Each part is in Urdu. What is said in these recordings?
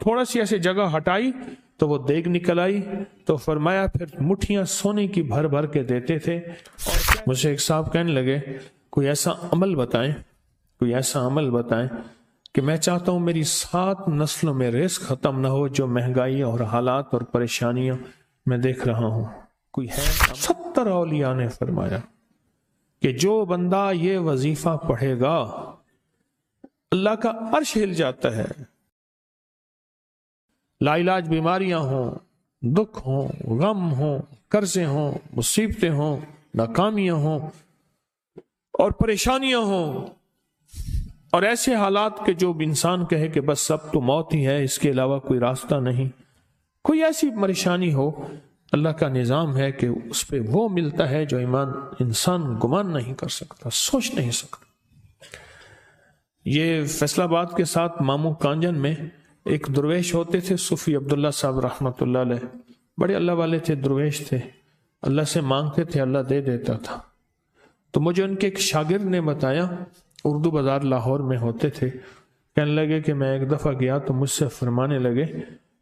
تھوڑا سی ایسے جگہ ہٹائی تو وہ دیگ نکل آئی، تو فرمایا پھر مٹھیاں سونے کی بھر بھر کے دیتے تھے۔ اور مجھے ایک صاحب کہنے لگے کوئی ایسا عمل بتائیں، کوئی ایسا عمل بتائیں کہ میں چاہتا ہوں میری 7 نسلوں میں رزق ختم نہ ہو، جو مہنگائی اور حالات اور پریشانیاں میں دیکھ رہا ہوں، کوئی ہے؟ 70 اولیاء نے فرمایا کہ جو بندہ یہ وظیفہ پڑھے گا اللہ کا عرش ہل جاتا ہے، لا علاج بیماریاں ہوں، دکھ ہوں، غم ہوں، قرضے ہوں، مصیبتیں ہوں، ناکامیاں ہوں اور پریشانیاں ہوں، اور ایسے حالات کہ جو انسان کہے کہ بس سب تو موت ہی ہے، اس کے علاوہ کوئی راستہ نہیں، کوئی ایسی پریشانی ہو، اللہ کا نظام ہے کہ اس پہ وہ ملتا ہے جو انسان گمان نہیں کر سکتا، سوچ نہیں سکتا۔ یہ فیصل آباد کے ساتھ مامو کانجن میں ایک درویش ہوتے تھے، صوفی عبداللہ صاحب رحمۃ اللہ علیہ، بڑے اللہ والے تھے، درویش تھے، اللہ سے مانگتے تھے، اللہ دے دیتا تھا۔ تو مجھے ان کے ایک شاگرد نے بتایا، اردو بازار لاہور میں ہوتے تھے، کہنے لگے کہ میں ایک دفعہ گیا تو مجھ سے فرمانے لگے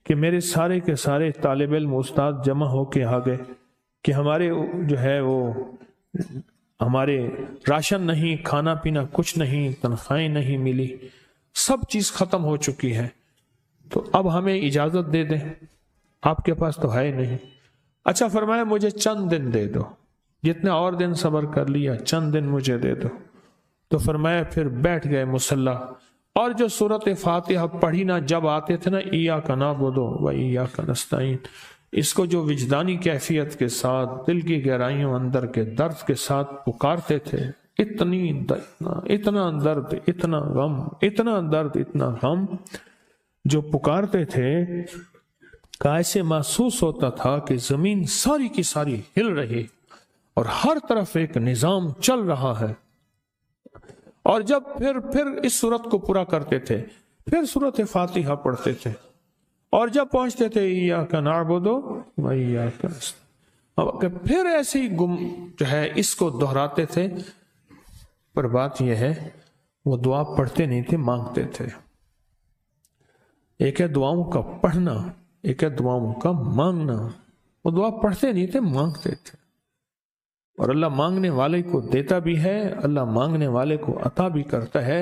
کہ میرے سارے کے سارے طالب علم استاد جمع ہو کے آ گئے کہ ہمارے جو ہے وہ ہمارے راشن نہیں، کھانا پینا کچھ نہیں، تنخواہیں نہیں ملی، سب چیز ختم ہو چکی ہے، تو اب ہمیں اجازت دے دیں، آپ کے پاس تو ہے نہیں۔ اچھا فرمایا مجھے چند دن دے دو، جتنے اور دن صبر کر لیا، چند دن مجھے دے دو۔ تو فرمایا پھر بیٹھ گئے مصلی، اور جو سورۃ فاتحہ پڑھی نا جب آتے تھے نا، ایاک نعبد و ایاک نستعین، اس کو جو وجدانی کیفیت کے ساتھ دل کی گہرائیوں اندر کے درد کے ساتھ پکارتے تھے، اتنا درد، اتنا غم، اتنا درد، اتنا غم جو پکارتے تھے کہ ایسے محسوس ہوتا تھا کہ زمین ساری کی ساری ہل رہی اور ہر طرف ایک نظام چل رہا ہے۔ اور جب پھر اس صورت کو پورا کرتے تھے، پھر سورۃ فاتحہ پڑھتے تھے، اور جب پہنچتے تھے ایاک نعبد و ایاک نستعین، پھر ایسے ہی جو ہے اس کو دہراتے تھے۔ پر بات یہ ہے وہ دعا پڑھتے نہیں تھے، مانگتے تھے۔ ایک ہے دعاؤں کا پڑھنا، ایک ہے دعاؤں کا مانگنا۔ وہ دعا پڑھتے نہیں تھے، مانگتے تھے، اور اللہ مانگنے والے کو دیتا بھی ہے، اللہ مانگنے والے کو عطا بھی کرتا ہے،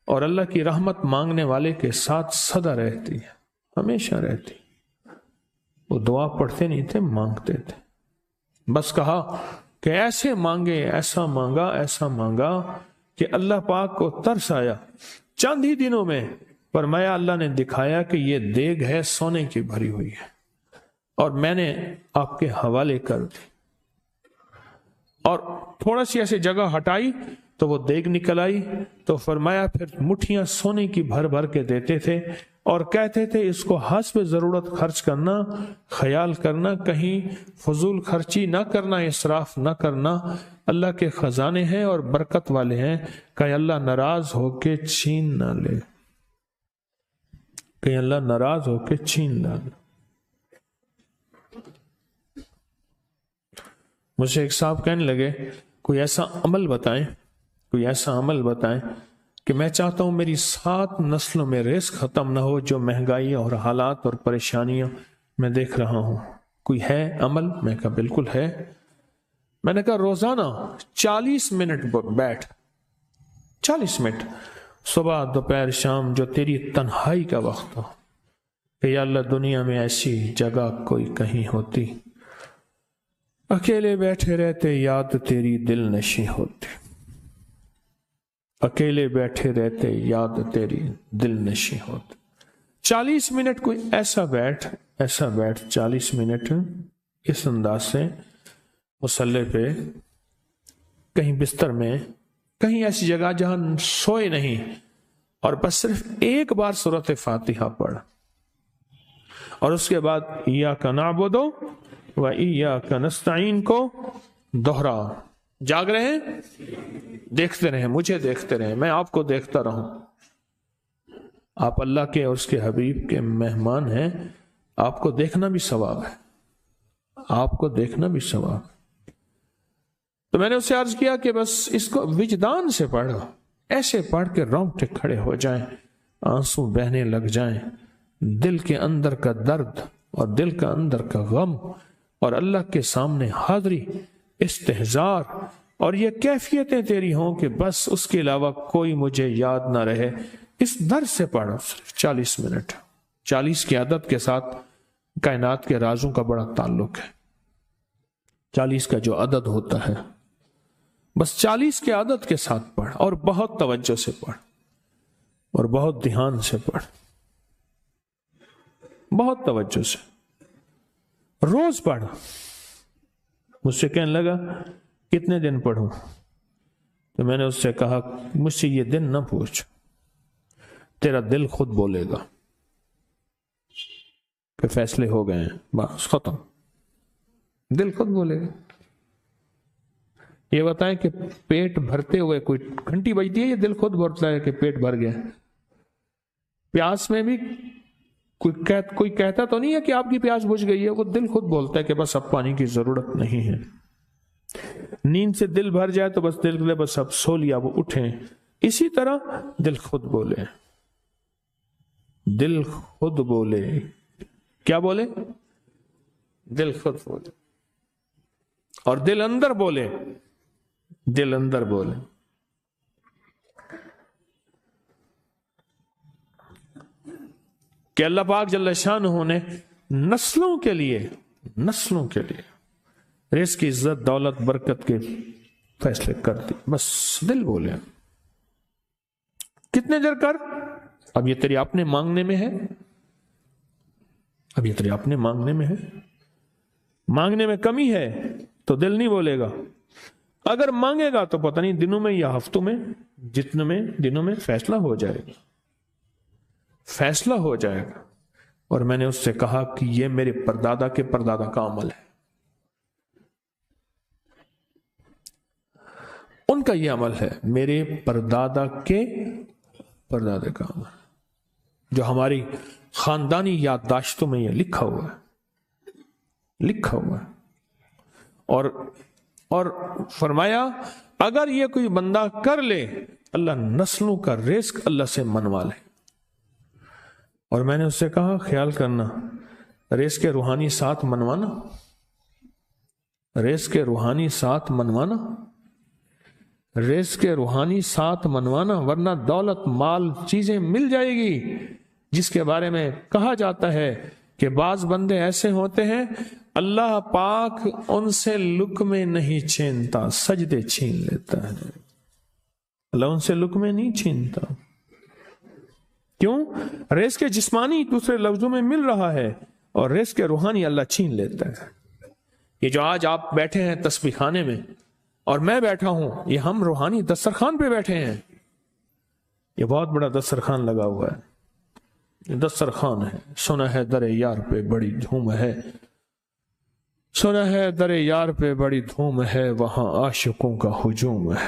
اور اللہ کی رحمت مانگنے والے کے ساتھ سدا رہتی ہے، ہمیشہ رہتی۔ وہ دعا پڑھتے نہیں تھے، مانگتے تھے۔ بس کہا کہ ایسے مانگے، ایسا مانگا، ایسا مانگا کہ اللہ پاک کو ترس آیا۔ چند ہی دنوں میں فرمایا اللہ نے دکھایا کہ یہ دیگ ہے، سونے کی بھری ہوئی ہے، اور میں نے آپ کے حوالے کر دی۔ اور تھوڑا سی ایسے جگہ ہٹائی تو وہ دیگ نکل آئی، تو فرمایا پھر مٹھیاں سونے کی بھر بھر کے دیتے تھے، اور کہتے تھے اس کو حسب ضرورت خرچ کرنا، خیال کرنا، کہیں فضول خرچی نہ کرنا، اسراف نہ کرنا، اللہ کے خزانے ہیں اور برکت والے ہیں، کہ اللہ ناراض ہو کے چھین نہ لے، کہ اللہ ناراض ہو کے چھین نہ لے۔ مجھے ایک صاحب کہنے لگے کوئی ایسا عمل بتائیں، کوئی ایسا عمل بتائیں کہ میں چاہتا ہوں میری 7 نسلوں میں رزق ختم نہ ہو، جو مہنگائی اور حالات اور پریشانیاں میں دیکھ رہا ہوں، کوئی ہے عمل؟ میں کہا بالکل ہے۔ میں نے کہا روزانہ 40 منٹ بیٹھ، 40 منٹ صبح دوپہر شام، جو تیری تنہائی کا وقت ہو، کہ یا اللہ دنیا میں ایسی جگہ کوئی کہیں ہوتی، اکیلے بیٹھے رہتے یاد تیری دل نشیں ہوتی، اکیلے بیٹھے رہتے یاد تیری دل نشیں ہوتی۔ 40 منٹ کوئی ایسا بیٹھ 40 منٹ اس انداز سے مصلی پہ، کہیں بستر میں، کہیں ایسی جگہ جہاں سوئے نہیں، اور بس صرف ایک بار سورۃ فاتحہ پڑھ، اور اس کے بعد ایاک نعبد و ایاک نستعین کو دوہرا۔ جاگ رہے ہیں؟ دیکھتے رہیں، مجھے دیکھتے رہیں، میں آپ کو دیکھتا رہوں۔ آپ اللہ کے اور اس کے حبیب کے مہمان ہیں، آپ کو دیکھنا بھی ثواب ہے، آپ کو دیکھنا بھی ثواب ہے۔ تو میں نے اسے عرض کیا کہ بس اس کو وجدان سے پڑھو، ایسے پڑھ کے رونگٹے کھڑے ہو جائیں، آنسو بہنے لگ جائیں، دل کے اندر کا درد اور دل کا اندر کا غم اور اللہ کے سامنے حاضری، استحضار، اور یہ کیفیتیں تیری ہوں کہ بس اس کے علاوہ کوئی مجھے یاد نہ رہے، اس درد سے پڑھ صرف 40 منٹ۔ 40 کی عدد کے ساتھ کائنات کے رازوں کا بڑا تعلق ہے۔ 40 کا جو عدد ہوتا ہے، بس 40 کے عدد کے ساتھ پڑھ، اور بہت توجہ سے پڑھ، اور بہت دھیان سے پڑھ، بہت توجہ سے روز پڑھ۔ مجھ سے کہنے لگا کتنے دن پڑھوں؟ تو میں نے اس سے کہا مجھ سے یہ دن نہ پوچھ، تیرا دل خود بولے گا کہ فیصلے ہو گئے ہیں، بس ختم، دل خود بولے گا۔ یہ بتائیں کہ پیٹ بھرتے ہوئے کوئی گھنٹی بجتی ہے، یہ دل خود بولتا ہے کہ پیٹ بھر گیا۔ پیاس میں بھی کوئی کہتا تو نہیں ہے کہ آپ کی پیاس بجھ گئی ہے، وہ دل خود بولتا ہے کہ بس اب پانی کی ضرورت نہیں ہے۔ نیند سے دل بھر جائے تو بس دل لے بس اب سو لیا، وہ اٹھیں۔ اسی طرح دل خود بولے، دل خود بولے، کیا بولے؟ دل خود بولے، اور دل اندر بولے، دل اندر بولے۔ کہ اللہ پاک جل شانہ نے نسلوں کے لیے رزق کی عزت، دولت، برکت کے فیصلے کر دی، بس دل بولے۔ کتنے دیر کر؟ اب یہ تیری اپنے مانگنے میں ہے، اب یہ تیری اپنے مانگنے میں ہے۔ مانگنے میں کمی ہے تو دل نہیں بولے گا، اگر مانگے گا تو پتہ نہیں دنوں میں یا ہفتوں میں، جتنے میں دنوں میں فیصلہ ہو جائے گا، فیصلہ ہو جائے گا۔ اور میں نے اس سے کہا کہ یہ میرے پردادا کے پردادا کا عمل ہے، ان کا یہ عمل ہے، میرے پردادا کے پردادا کا عمل، جو ہماری خاندانی یادداشتوں میں یہ لکھا ہوا ہے، لکھا ہوا ہے۔ اور فرمایا اگر یہ کوئی بندہ کر لے، اللہ نسلوں کا رزق اللہ سے منوا لے۔ اور میں نے اس سے کہا خیال کرنا، رزق کے روحانی ساتھ منوانا، رزق کے روحانی ساتھ منوانا، رزق کے روحانی ساتھ منوانا، ورنہ دولت، مال، چیزیں مل جائے گی جس کے بارے میں کہا جاتا ہے کہ بعض بندے ایسے ہوتے ہیں اللہ پاک ان سے لقمے نہیں چھینتا، سجدے چھین لیتا ہے۔ اللہ ان سے لقمے نہیں چھینتا، کیوں؟ رزق جسمانی دوسرے لفظوں میں مل رہا ہے، اور رزق روحانی اللہ چھین لیتا ہے۔ یہ جو آج آپ بیٹھے ہیں تسبیح خانے میں اور میں بیٹھا ہوں، یہ ہم روحانی دسترخوان پہ بیٹھے ہیں۔ یہ بہت بڑا دسترخوان لگا ہوا ہے، یہ دسترخوان ہے۔ سنا ہے در یار پہ بڑی دھوم ہے، سنا ہے در یار پہ بڑی دھوم ہے، وہاں عاشقوں کا ہجوم ہے۔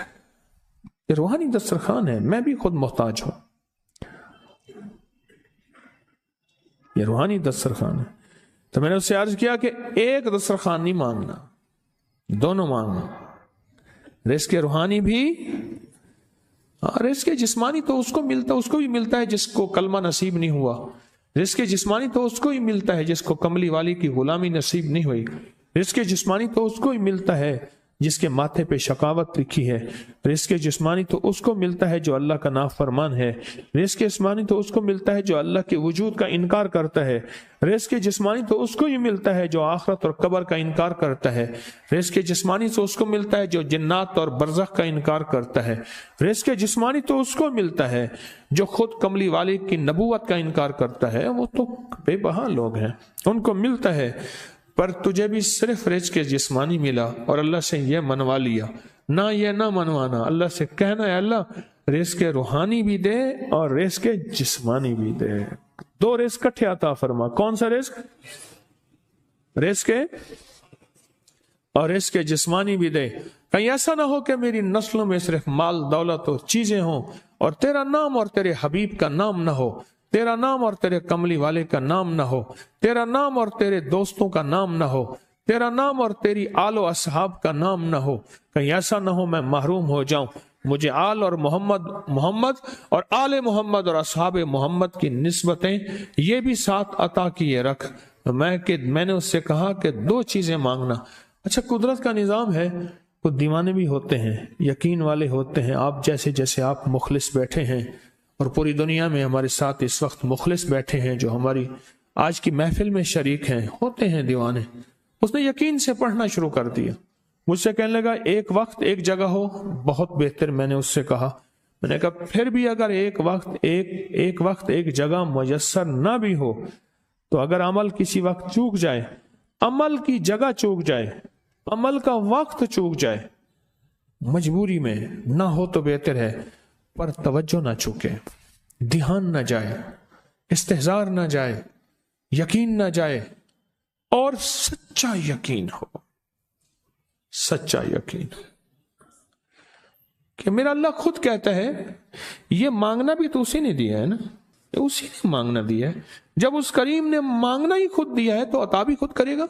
یہ روحانی دسترخوان ہے، میں بھی خود محتاج ہوں، یہ روحانی دسترخوان ہے۔ تو میں نے اس سے عرض کیا کہ ایک دسترخوان نہیں مانگنا، دونوں مانگنا، رزق روحانی بھی، رزق جسمانی تو اس کو بھی ملتا ہے جس کو کلمہ نصیب نہیں ہوا، رزق جسمانی تو اس کو ہی ملتا ہے جس کو کملی والی کی غلامی نصیب نہیں ہوئی، رزق جسمانی تو اس کو ہی ملتا ہے جس کے ماتھے پہ شقاوت لکھی ہے، رزق جسمانی تو اس کو ملتا ہے جو اللہ کا نافرمان ہے، رزق جسمانی تو اس کو ملتا ہے جو اللہ کے وجود کا انکار کرتا ہے، رزق جسمانی تو اس کو ہی ملتا ہے جو آخرت اور قبر کا انکار کرتا ہے، رزق جسمانی تو اس کو ملتا ہے جو جنات اور برزخ کا انکار کرتا ہے، رزق جسمانی تو اس کو ملتا ہے جو خود کملی والے کی نبوت کا انکار کرتا ہے، وہ تو بے بہا لوگ ہیں، ان کو ملتا ہے۔ پر تجھے بھی صرف رزق جسمانی ملا اور اللہ سے یہ منوا لیا، نہ یہ نہ منوانا، اللہ سے کہنا ہے اللہ رزق روحانی بھی دے اور رزق جسمانی بھی دے، دو رزق کٹھے عطا فرما۔ کون سا رزق؟ رزق اور رزق جسمانی بھی دے۔ کہیں ایسا نہ ہو کہ میری نسلوں میں صرف مال، دولت اور چیزیں ہوں اور تیرا نام اور تیرے حبیب کا نام نہ ہو، تیرا نام اور تیرے کملی والے کا نام نہ ہو، تیرا نام اور تیرے دوستوں کا نام نہ ہو، تیرا نام اور تیری آل و اصحاب کا نام نہ ہو، کہیں ایسا نہ ہو میں محروم ہو جاؤں مجھے آل اور محمد اور آل محمد اور اصحاب محمد کی نسبتیں یہ بھی ساتھ عطا کیے رکھ۔ میں نے اس سے کہا کہ 2 چیزیں مانگنا۔ اچھا، قدرت کا نظام ہے، کچھ دیوانے بھی ہوتے ہیں، یقین والے ہوتے ہیں، آپ جیسے آپ مخلص بیٹھے ہیں، اور پوری دنیا میں ہمارے ساتھ اس وقت مخلص بیٹھے ہیں جو ہماری آج کی محفل میں شریک ہیں، ہوتے ہیں دیوانے۔ اس نے یقین سے پڑھنا شروع کر دیا، مجھ سے کہنے لگا ایک وقت ایک جگہ ہو بہت بہتر۔ میں نے اس سے کہا، میں نے کہا پھر بھی اگر ایک وقت ایک جگہ میسر نہ بھی ہو تو اگر عمل کسی وقت چوک جائے، عمل کی جگہ چوک جائے، عمل کا وقت چوک جائے، مجبوری میں نہ ہو تو بہتر ہے، پر توجہ نہ چوکے، دھیان نہ جائے، استحضار نہ جائے، یقین نہ جائے، اور سچا یقین ہو، سچا یقین کہ میرا اللہ خود کہتا ہے یہ مانگنا بھی تو اسی نے دیا ہے نا، اسی نے مانگنا دیا ہے۔ جب اس کریم نے مانگنا ہی خود دیا ہے تو عطا بھی خود کرے گا۔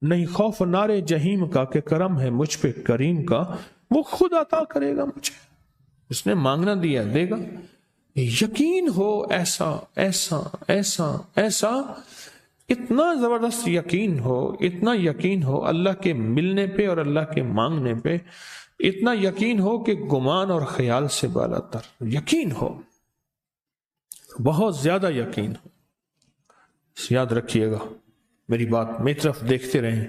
نہیں خوف نارے جہیم کا کہ کرم ہے مجھ پہ کریم کا، وہ خود عطا کرے گا مجھے، اس نے مانگنا دیا دے گا۔ یقین ہو ایسا ایسا ایسا ایسا، اتنا زبردست یقین ہو، اتنا یقین ہو اللہ کے ملنے پہ اور اللہ کے مانگنے پہ، اتنا یقین ہو کہ گمان اور خیال سے بالا تر یقین ہو، بہت زیادہ یقین ہو۔ یاد رکھیے گا میری بات، میری طرف دیکھتے رہیں،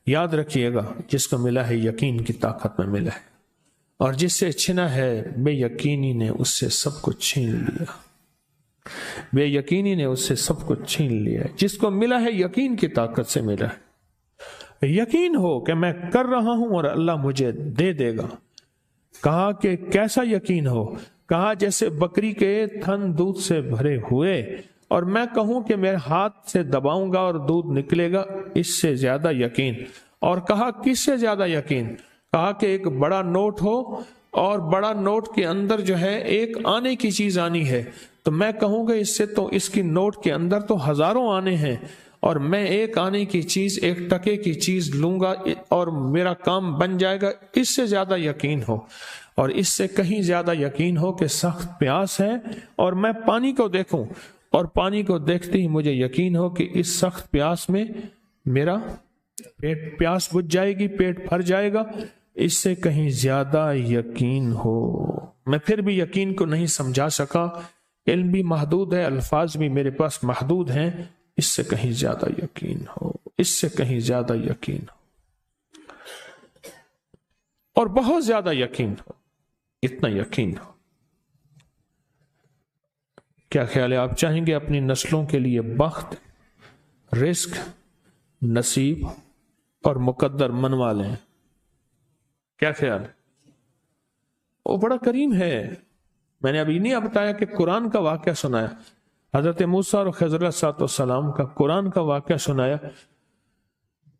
یاد رکھیے گا جس کو ملا ہے یقین کی طاقت میں ملا ہے، اور جس سے چھنا ہے بے یقینی نے اس سے سب کچھ چھین لیا، بے یقینی نے اس سے سب کچھ چھین لیا۔ جس کو ملا ہے یقین کی طاقت سے ملا ہے، یقین ہو کہ میں کر رہا ہوں اور اللہ مجھے دے دے گا۔ کہا کہ کیسا یقین ہو؟ کہا جیسے بکری کے تھن دودھ سے بھرے ہوئے اور میں کہوں کہ میرے ہاتھ سے دباؤں گا اور دودھ نکلے گا، اس سے زیادہ یقین۔ اور کہا کس سے زیادہ یقین؟ کہا کہ ایک بڑا نوٹ ہو اور بڑا نوٹ کے اندر جو ہے ایک آنے کی چیز آنی ہے، تو میں کہوں گا اس سے تو اس کی نوٹ کے اندر تو ہزاروں آنے ہیں، اور میں ایک آنے کی چیز، ایک ٹکے کی چیز لوں گا اور میرا کام بن جائے گا۔ اس سے زیادہ یقین ہو، اور اس سے کہیں زیادہ یقین ہو کہ سخت پیاس ہے اور میں پانی کو دیکھوں، اور پانی کو دیکھتے ہی مجھے یقین ہو کہ اس سخت پیاس میں میرا پیاس بجھ جائے گی، پیٹ بھر جائے گا۔ اس سے کہیں زیادہ یقین ہو۔ میں پھر بھی یقین کو نہیں سمجھا سکا، علم بھی محدود ہے، الفاظ بھی میرے پاس محدود ہیں۔ اس سے کہیں زیادہ یقین ہو، اس سے کہیں زیادہ یقین ہو، اور بہت زیادہ یقین ہو، اتنا یقین ہو۔ کیا خیال ہے؟ آپ چاہیں گے اپنی نسلوں کے لیے بخت، رزق، نصیب اور مقدر منوا لیں؟ کیا خیال ہے؟ وہ بڑا کریم ہے۔ میں نے ابھی نہیں بتایا کہ قرآن کا واقعہ سنایا، حضرت موسیٰ اور خضر علیہ السلام کا قرآن کا واقعہ سنایا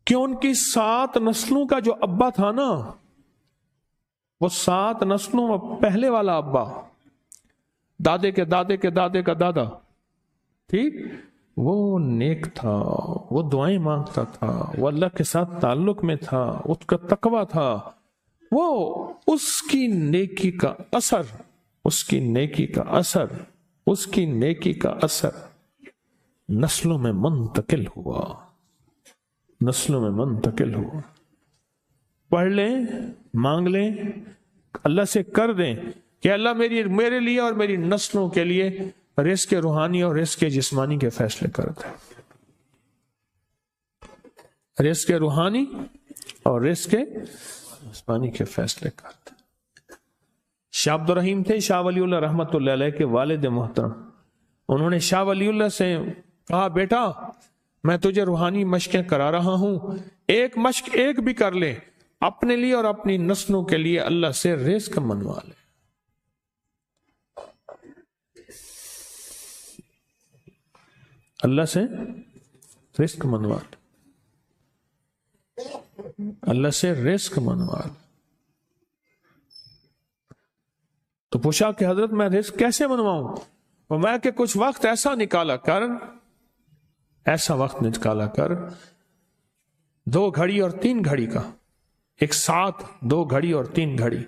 کہ ان کی 7 نسلوں کا جو ابا تھا نا، وہ 7 نسلوں میں پہلے والا ابا، دادے کے دادے کے دادے کا دادا، ٹھیک، وہ نیک تھا، وہ دعائیں مانگتا تھا، وہ اللہ کے ساتھ تعلق میں تھا، اس کا تقوی تھا، وہ اس کی نیکی کا اثر، اس کی نیکی کا اثر، اس کی نیکی کا اثر نسلوں میں منتقل ہوا، نسلوں میں منتقل ہوا۔ پڑھ لیں، مانگ لیں، اللہ سے کر دیں کہ اللہ میرے لیے اور میری نسلوں کے لیے رزق روحانی اور رزق جسمانی کے فیصلے کر دیں، رزق روحانی اور رزق جسمانی کے فیصلے کر دیں۔ شاہ عبد الرحیم تھے شاہ ولی اللہ رحمت اللہ علیہ کے والد محترم، انہوں نے شاہ ولی اللہ سے کہا بیٹا میں تجھے روحانی مشقیں کرا رہا ہوں، ایک مشق ایک بھی کر لے، اپنے لیے اور اپنی نسلوں کے لیے اللہ سے رزق منوا لے۔ اللہ سے رزق منوا لے، اللہ سے رزق منوا لے۔ تو پوچھا کہ حضرت میں رزق کیسے منواؤں؟ اور میں کہ کچھ وقت ایسا نکالا کر، ایسا وقت نکالا کر 2 گھڑی اور 3 گھڑی کا، ایک ساتھ 2 گھڑی اور 3 گھڑی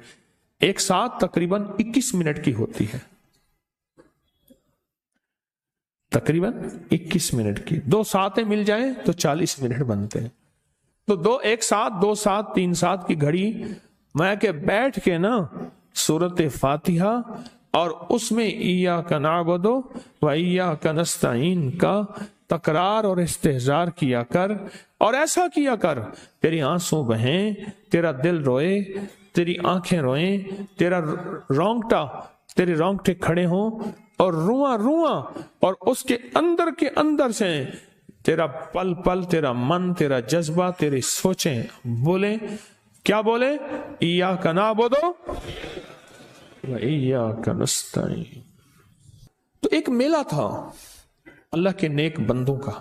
ایک ساتھ تقریباً 21 منٹ کی ہوتی ہے، تقریباً 21 منٹ کی. 2 ساتیں مل جائیں تو 40 منٹ بنتے ہیں. تو 2 ایک ساتھ 2 ساتھ 3 ساتھ کی گھڑی میں کہ بیٹھ کے نا سورت فاتحہ اور اس میں ایاک نعبد و ایاک نستعین کا تکرار اور استحضار کیا کر، اور ایسا کیا کر تیری آنسوں بہیں، تیرا دل روئے، تیری آنکھیں روئیں، تیرے رونگٹے کھڑے ہوں اور رواں رواں، اور اس کے اندر سے تیرا پل پل، تیرا من، تیرا جذبہ، تیری سوچیں بولیں. کیا بولے؟ ایاک نعبد و ایاک نستعین. تو ایک میلہ تھا اللہ کے نیک بندوں کا،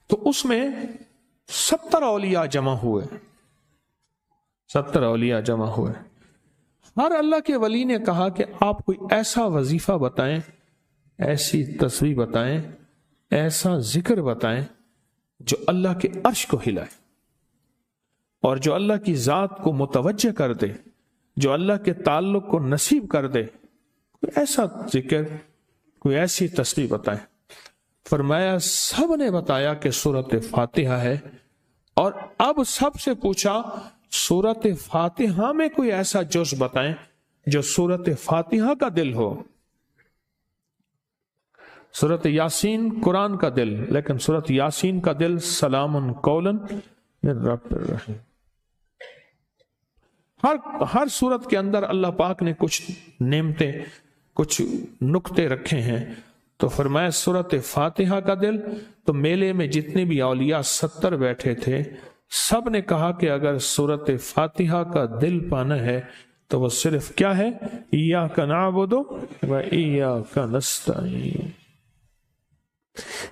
تو اس میں 70 اولیاء جمع ہوئے. 70 اولیاء جمع ہوئے. ہر اللہ کے ولی نے کہا کہ آپ کوئی ایسا وظیفہ بتائیں، ایسی تسبیح بتائیں، ایسا ذکر بتائیں جو اللہ کے عرش کو ہلائے اور جو اللہ کی ذات کو متوجہ کر دے، جو اللہ کے تعلق کو نصیب کر دے. کوئی ایسا ذکر، کوئی ایسی تسبیح بتائیں. فرمایا سب نے بتایا کہ سورت فاتحہ ہے، اور اب سب سے پوچھا سورت فاتحہ میں کوئی ایسا جز بتائیں جو سورت فاتحہ کا دل ہو. سورت یاسین قرآن کا دل، لیکن سورت یاسین کا دل سلام قولا من رب الرحیم. ہر سورت کے اندر اللہ پاک نے کچھ نعمتیں، کچھ نکتے رکھے ہیں. تو فرمایا سورت فاتحہ کا دل. تو میلے میں جتنے بھی اولیاء 70 بیٹھے تھے، سب نے کہا کہ اگر سورت فاتحہ کا دل پانا ہے تو وہ صرف کیا ہے؟ ایاک نعبد و ایاک نستعین.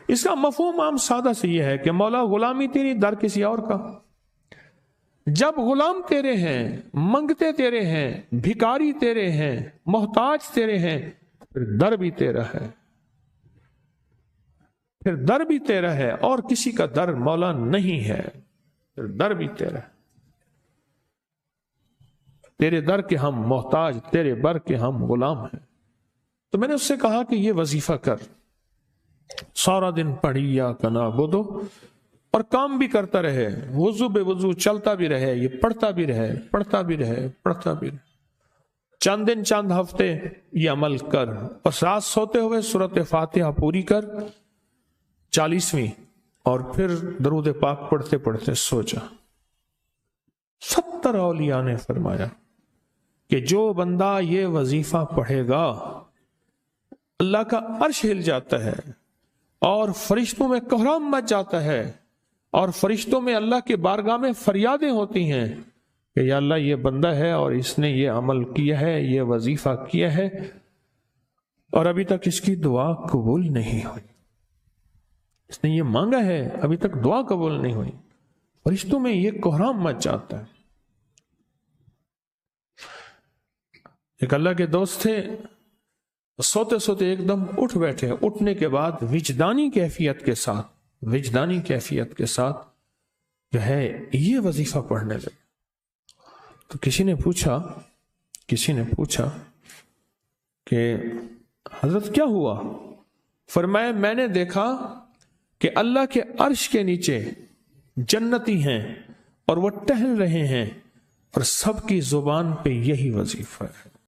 اس کا مفہوم عام سادہ سے یہ ہے کہ مولا غلامی تیری، در کسی اور کا. جب غلام تیرے ہیں، منگتے تیرے ہیں، بھکاری تیرے ہیں، محتاج تیرے ہیں، پھر در بھی تیرا ہے، پھر در بھی تیرا ہے، اور کسی کا در مولا نہیں ہے، پھر در بھی تیرا ہے. تیرے در کے ہم محتاج، تیرے بر کے ہم غلام ہیں. تو میں نے اس سے کہا کہ یہ وظیفہ کر، سارا دن پڑھی ایاک نعبد، اور کام بھی کرتا رہے، وضو بے وضو چلتا بھی رہے، یہ پڑھتا بھی رہے، پڑھتا بھی رہے، پڑھتا بھی رہے. چند دن چند ہفتے یہ عمل کر، اور رات سوتے ہوئے سورت فاتحہ پوری کر 40ویں، اور پھر درود پاک پڑھتے پڑھتے سو جا. 70 اولیاء نے فرمایا کہ جو بندہ یہ وظیفہ پڑھے گا اللہ کا عرش ہل جاتا ہے، اور فرشتوں میں کوہرام مچ جاتا ہے، اور فرشتوں میں اللہ کے بارگاہ میں فریادیں ہوتی ہیں کہ یا اللہ یہ بندہ ہے اور اس نے یہ عمل کیا ہے، یہ وظیفہ کیا ہے، اور ابھی تک اس کی دعا قبول نہیں ہوئی، اس نے یہ مانگا ہے ابھی تک دعا قبول نہیں ہوئی. فرشتوں میں یہ کوہرام مچ جاتا ہے. ایک اللہ کے دوست تھے، سوتے سوتے ایک دم اٹھ بیٹھے. اٹھنے کے بعد وجدانی کیفیت کے ساتھ جو ہے یہ وظیفہ پڑھنے لگے. تو کسی نے پوچھا کہ حضرت کیا ہوا؟ فرمایا میں نے دیکھا کہ اللہ کے عرش کے نیچے جنتی ہیں اور وہ ٹہل رہے ہیں، اور سب کی زبان پہ یہی وظیفہ ہے.